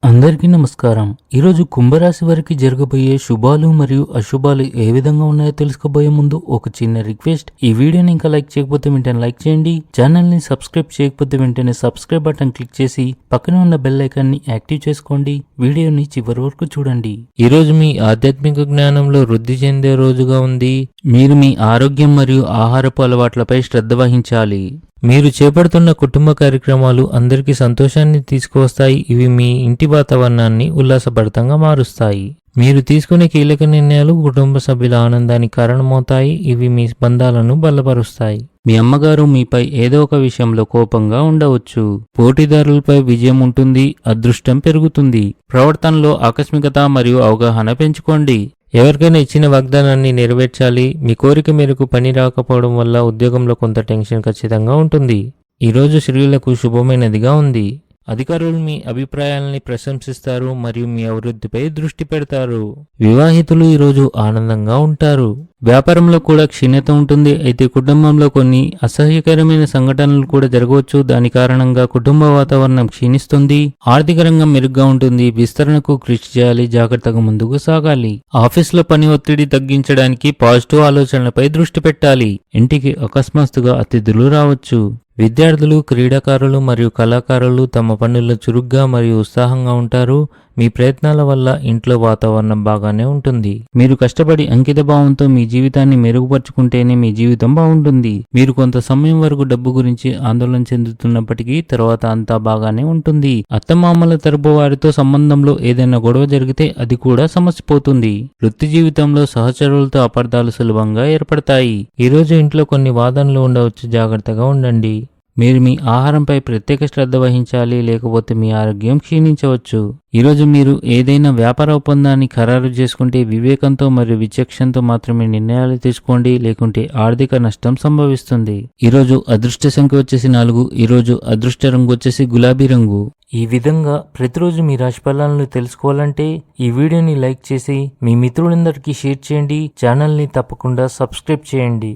అందరికీ నమస్కారం. ఈరోజు కుంభరాశి వారికి జరగబోయే శుభాలు మరియు అశుభాలు ఏ విధంగా ఉన్నాయో తెలుసుకోబోయే ముందు ఒక చిన్న రిక్వెస్ట్. ఈ వీడియోని ఇంకా లైక్ చేయకపోతే వెంటనే లైక్ చేయండి. ఛానల్ ని సబ్స్క్రైబ్ చేయకపోతే వెంటనే సబ్స్క్రైబ్ బటన్ క్లిక్ చేసి పక్కనే ఉన్న బెల్ ఐకాన్ ని యాక్టివ్ చేసుకోండి. వీడియోని చివరి వరకు చూడండి. ఈ రోజు మీ ఆధ్యాత్మిక జ్ఞానంలో వృద్ధి చెందే రోజుగా ఉంది. మీరు మీ ఆరోగ్యం మరియు ఆహారపు అలవాట్లపై శ్రద్ధ వహించాలి. మీరు చేపడుతున్న కుటుంబ కార్యక్రమాలు అందరికీ సంతోషాన్ని తీసుకువస్తాయి. ఇవి మీ ఇంటి వాతావరణాన్ని ఉల్లాసభరితంగా మారుస్తాయి. మీరు తీసుకునే కీలక నిర్ణయాలు కుటుంబ సభ్యుల ఆనందానికి కారణమవుతాయి. ఇవి మీ బంధాలను బలపరుస్తాయి. మీ అమ్మగారు మీపై ఏదో ఒక విషయంలో కోపంగా ఉండవచ్చు. పోటీదారులపై విజయం ఉంటుంది. అదృష్టం పెరుగుతుంది. ప్రవర్తనలో ఆకస్మికత మరియు అవగాహన పెంచుకోండి. ఎవరికైనా ఇచ్చిన వాగ్దానాన్ని నెరవేర్చాలి. మీ కోరిక మేరకు పని రాకపోవడం వల్ల ఉద్యోగంలో కొంత టెన్షన్ ఖచ్చితంగా ఉంటుంది. ఈరోజు స్త్రీలకు శుభమైనదిగా ఉంది. అధికారులు మీ అభిప్రాయాలని ప్రశంసిస్తారు మరియు మీ అభివృద్ధిపై దృష్టి పెడతారు. వివాహితులు ఈరోజు ఆనందంగా ఉంటారు. వ్యాపారంలో కూడా క్షీణత ఉంటుంది. అయితే కుటుంబంలో కొన్ని అసహ్యకరమైన సంఘటనలు కూడా జరగవచ్చు. దాని కారణంగా కుటుంబ వాతావరణం క్షీణిస్తుంది. ఆర్థిక రంగం మెరుగ్గా ఉంటుంది. విస్తరణకు కృషి చేయాలి. జాగ్రత్తగా ముందుకు సాగాలి. ఆఫీసులో పని ఒత్తిడి తగ్గించడానికి పాజిటివ్ ఆలోచనలపై దృష్టి పెట్టాలి. ఇంటికి అకస్మాత్తుగా అతిథులు రావచ్చు. విద్యార్థులు, క్రీడాకారులు మరియు కళాకారులు తమ పనుల్లో చురుగ్గా మరియు ఉత్సాహంగా ఉంటారు. మీ ప్రయత్నాల వల్ల ఇంట్లో వాతావరణం బాగానే ఉంటుంది. మీరు కష్టపడి అంకిత భావంతో మీ జీవితాన్ని మెరుగుపరుచుకుంటేనే మీ జీవితం బాగుంటుంది. మీరు కొంత సమయం వరకు డబ్బు గురించి ఆందోళన చెందుతున్నప్పటికీ తర్వాత అంతా బాగానే ఉంటుంది. అత్తమామల తరపు వారితో సంబంధంలో ఏదైనా గొడవ జరిగితే అది కూడా సమస్య పోతుంది. వృత్తి జీవితంలో సహచరులతో అపార్థాలు సులభంగా ఏర్పడతాయి. ఈరోజు ఇంట్లో కొన్ని వాదనలు ఉండవచ్చు. జాగ్రత్తగా ఉండండి. మీరు మీ ఆహారంపై ప్రత్యేక శ్రద్ధ వహించాలి, లేకపోతే మీ ఆరోగ్యం క్షీణించవచ్చు. ఈరోజు మీరు ఏదైనా వ్యాపార ఒప్పందాన్ని ఖరారు చేసుకుంటే వివేకంతో మరియు విచక్షణతో మాత్రమే నిర్ణయాలు తీసుకోండి, లేకుంటే ఆర్థిక నష్టం సంభవిస్తుంది. ఈరోజు అదృష్ట సంఖ్య వచ్చేసి 4. ఈరోజు అదృష్ట రంగు వచ్చేసి గులాబీ రంగు. ఈ విధంగా ప్రతిరోజు మీ రాశి ఫలాలను తెలుసుకోవాలంటే ఈ వీడియోని లైక్ చేసి మీ మిత్రులందరికీ షేర్ చేయండి. ఛానల్ని తప్పకుండా సబ్స్క్రైబ్ చేయండి.